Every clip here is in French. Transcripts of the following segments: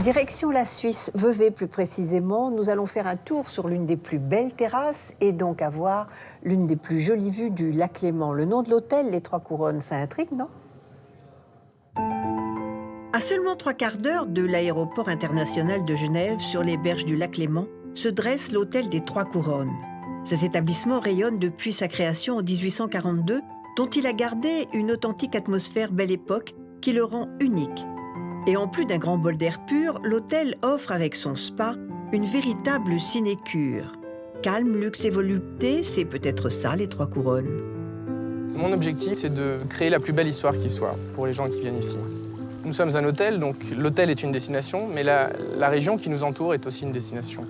Direction la Suisse, Vevey plus précisément, nous allons faire un tour sur l'une des plus belles terrasses et donc avoir l'une des plus jolies vues du lac Léman. Le nom de l'hôtel, les Trois Couronnes, ça intrigue, non? À seulement 3/4 d'heure de l'aéroport international de Genève, sur les berges du lac Léman, se dresse l'hôtel des Trois Couronnes. Cet établissement rayonne depuis sa création en 1842, dont il a gardé une authentique atmosphère belle époque qui le rend unique. Et en plus d'un grand bol d'air pur, l'hôtel offre avec son spa une véritable sinécure. Calme, luxe et volupté, c'est peut-être ça les Trois Couronnes. Mon objectif, c'est de créer la plus belle histoire qui soit pour les gens qui viennent ici. Nous sommes un hôtel, donc l'hôtel est une destination, mais la région qui nous entoure est aussi une destination.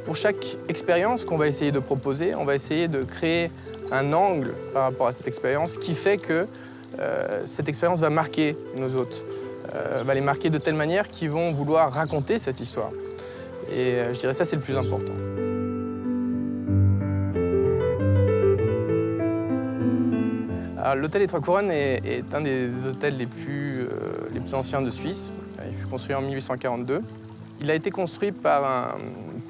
Pour chaque expérience qu'on va essayer de proposer, on va essayer de créer un angle par rapport à cette expérience qui fait que cette expérience va marquer nos hôtes. Va les marquer de telle manière qu'ils vont vouloir raconter cette histoire. Et je dirais ça, c'est le plus important. L'hôtel des Trois Couronnes est un des hôtels les plus anciens de Suisse. Il fut construit en 1842. Il a été construit par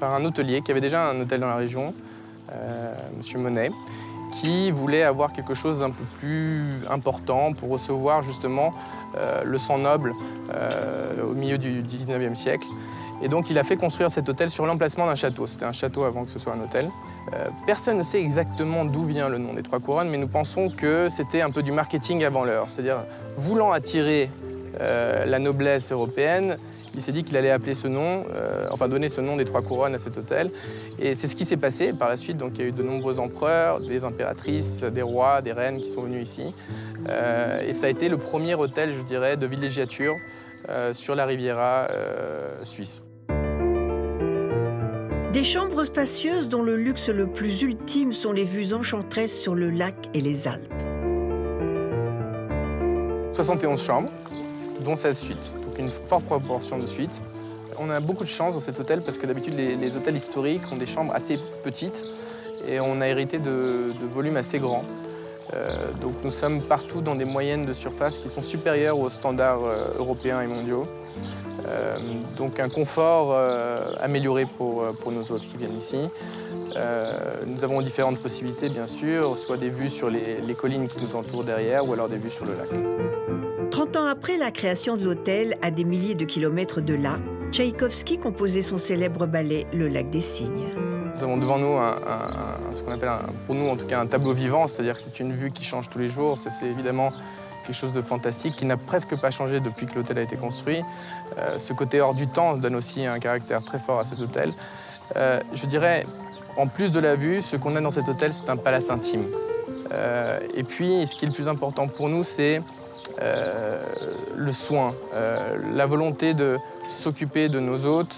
un hôtelier qui avait déjà un hôtel dans la région, M. Monet, qui voulait avoir quelque chose d'un peu plus important pour recevoir justement le sang noble au milieu du 19e siècle. Et donc il a fait construire cet hôtel sur l'emplacement d'un château. C'était un château avant que ce soit un hôtel. Personne ne sait exactement d'où vient le nom des Trois Couronnes, mais nous pensons que c'était un peu du marketing avant l'heure. C'est-à-dire, voulant attirer la noblesse européenne, il s'est dit qu'il allait appeler ce nom, donner ce nom des Trois Couronnes à cet hôtel. Et c'est ce qui s'est passé par la suite. Donc il y a eu de nombreux empereurs, des impératrices, des rois, des reines qui sont venus ici. Et ça a été le premier hôtel, je dirais, de villégiature sur la Riviera suisse. Des chambres spacieuses dont le luxe le plus ultime sont les vues enchanteresses sur le lac et les Alpes. 71 chambres, dont 16 suites, donc une forte proportion de suites. On a beaucoup de chance dans cet hôtel parce que d'habitude les hôtels historiques ont des chambres assez petites et on a hérité de volumes assez grands. Donc nous sommes partout dans des moyennes de surface qui sont supérieures aux standards européens et mondiaux. Donc un confort amélioré pour nos hôtes qui viennent ici. Nous avons différentes possibilités, bien sûr, soit des vues sur les collines qui nous entourent derrière ou alors des vues sur le lac. 30 ans après la création de l'hôtel, à des milliers de kilomètres de là, Tchaïkovski composait son célèbre ballet « Le lac des cygnes ». Nous avons devant nous ce qu'on appelle, pour nous en tout cas, un tableau vivant, c'est-à-dire que c'est une vue qui change tous les jours. C'est évidemment quelque chose de fantastique qui n'a presque pas changé depuis que l'hôtel a été construit. Ce côté hors du temps donne aussi un caractère très fort à cet hôtel. Je dirais, en plus de la vue, ce qu'on a dans cet hôtel, c'est un palace intime. Et puis, ce qui est le plus important pour nous, c'est le soin, la volonté de s'occuper de nos hôtes,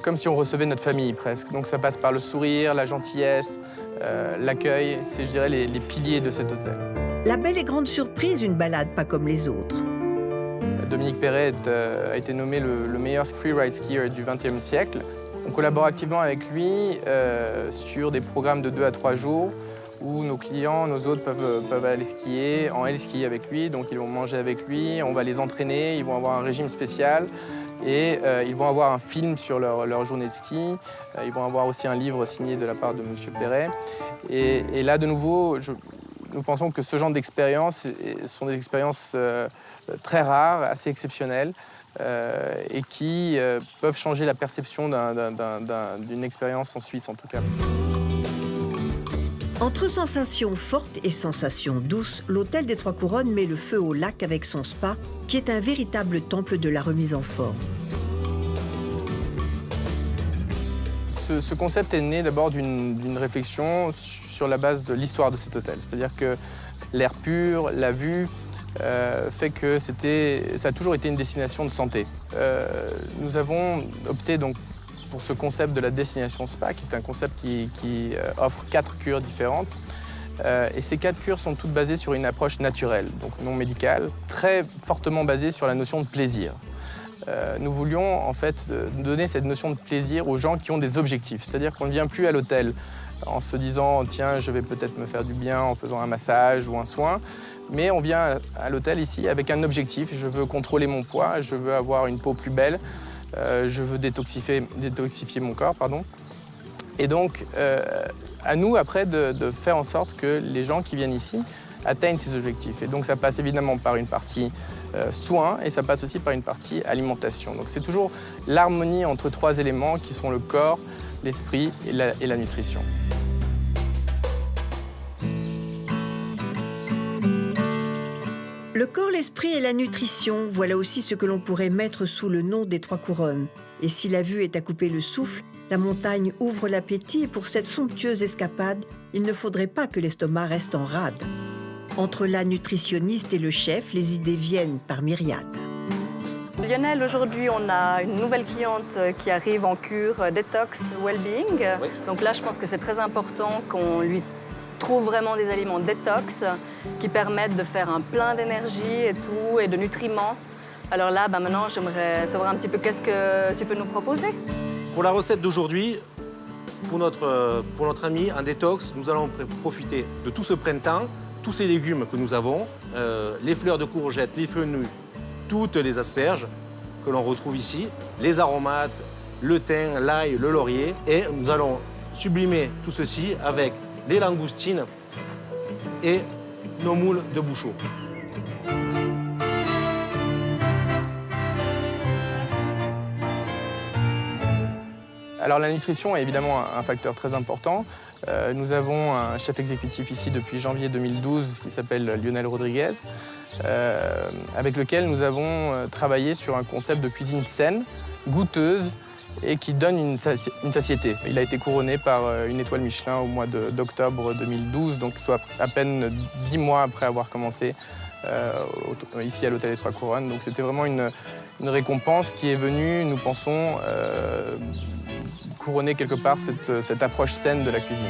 comme si on recevait notre famille presque. Donc ça passe par le sourire, la gentillesse, l'accueil, c'est, je dirais, les piliers de cet hôtel. La belle et grande surprise, une balade pas comme les autres. Dominique Perret a été nommé le meilleur freeride skier du XXe siècle. On collabore activement avec lui sur des programmes de 2 à 3 jours où nos clients, nos hôtes peuvent aller skier, en ski avec lui, donc ils vont manger avec lui, on va les entraîner, ils vont avoir un régime spécial et ils vont avoir un film sur leur journée de ski, ils vont avoir aussi un livre signé de la part de M. Perret. Et là, de nouveau, nous pensons que ce genre d'expériences sont des expériences très rares, assez exceptionnelles, et qui peuvent changer la perception d'une expérience en Suisse, en tout cas. Entre sensations fortes et sensations douces, l'hôtel des Trois Couronnes met le feu au lac avec son spa, qui est un véritable temple de la remise en forme. Ce concept est né d'abord d'une réflexion sur la base de l'histoire de cet hôtel. C'est-à-dire que l'air pur, la vue, fait que ça a toujours été une destination de santé. Nous avons opté donc pour ce concept de la destination spa, qui est un concept qui offre 4 cures différentes. Et ces 4 cures sont toutes basées sur une approche naturelle, donc non médicale, très fortement basée sur la notion de plaisir. Nous voulions en fait donner cette notion de plaisir aux gens qui ont des objectifs. C'est-à-dire qu'on ne vient plus à l'hôtel en se disant « tiens, je vais peut-être me faire du bien en faisant un massage ou un soin ». Mais on vient à l'hôtel ici avec un objectif. Je veux contrôler mon poids, je veux avoir une peau plus belle, je veux détoxifier mon corps, pardon. Et donc, à nous, après, de faire en sorte que les gens qui viennent ici atteignent ces objectifs. Et donc, ça passe évidemment par une partie soins et ça passe aussi par une partie alimentation. Donc, c'est toujours l'harmonie entre trois éléments qui sont le corps, l'esprit et la nutrition. Le corps, l'esprit et la nutrition, voilà aussi ce que l'on pourrait mettre sous le nom des trois couronnes. Et si la vue est à couper le souffle, la montagne ouvre l'appétit et pour cette somptueuse escapade, il ne faudrait pas que l'estomac reste en rade. Entre la nutritionniste et le chef, les idées viennent par myriades. Lionel, aujourd'hui, on a une nouvelle cliente qui arrive en cure détox well-being. Oui. Donc là, je pense que c'est très important qu'on lui trouve vraiment des aliments détox qui permettent de faire un plein d'énergie et tout, et de nutriments. Alors là, maintenant, j'aimerais savoir un petit peu qu'est-ce que tu peux nous proposer. Pour la recette d'aujourd'hui, pour notre ami en détox, nous allons profiter de tout ce printemps, tous ces légumes que nous avons, les fleurs de courgettes, les fenouils, toutes les asperges que l'on retrouve ici, les aromates, le thym, l'ail, le laurier. Et nous allons sublimer tout ceci avec les langoustines et nos moules de bouchot. Alors la nutrition est évidemment un facteur très important. Nous avons un chef exécutif ici depuis janvier 2012 qui s'appelle Lionel Rodriguez, avec lequel nous avons travaillé sur un concept de cuisine saine, goûteuse et qui donne une satiété. Il a été couronné par une étoile Michelin au mois d'octobre 2012, donc soit à peine 10 mois après avoir commencé ici à l'hôtel des Trois Couronnes. Donc c'était vraiment une récompense qui est venue, nous pensons, couronner quelque part cette approche saine de la cuisine.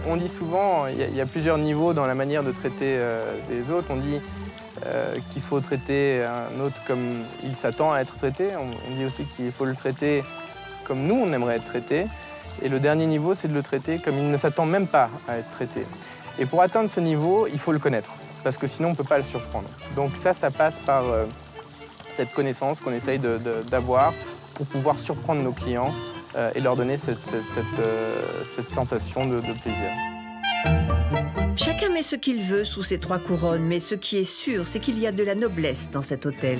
On dit souvent, il y a plusieurs niveaux dans la manière de traiter des autres. On dit qu'il faut traiter un autre comme il s'attend à être traité. On dit aussi qu'il faut le traiter comme nous, on aimerait être traité. Et le dernier niveau, c'est de le traiter comme il ne s'attend même pas à être traité. Et pour atteindre ce niveau, il faut le connaître, parce que sinon on ne peut pas le surprendre. Donc ça passe par cette connaissance qu'on essaye d'avoir pour pouvoir surprendre nos clients et leur donner cette sensation de plaisir. Chacun met ce qu'il veut sous ces trois couronnes, mais ce qui est sûr, c'est qu'il y a de la noblesse dans cet hôtel.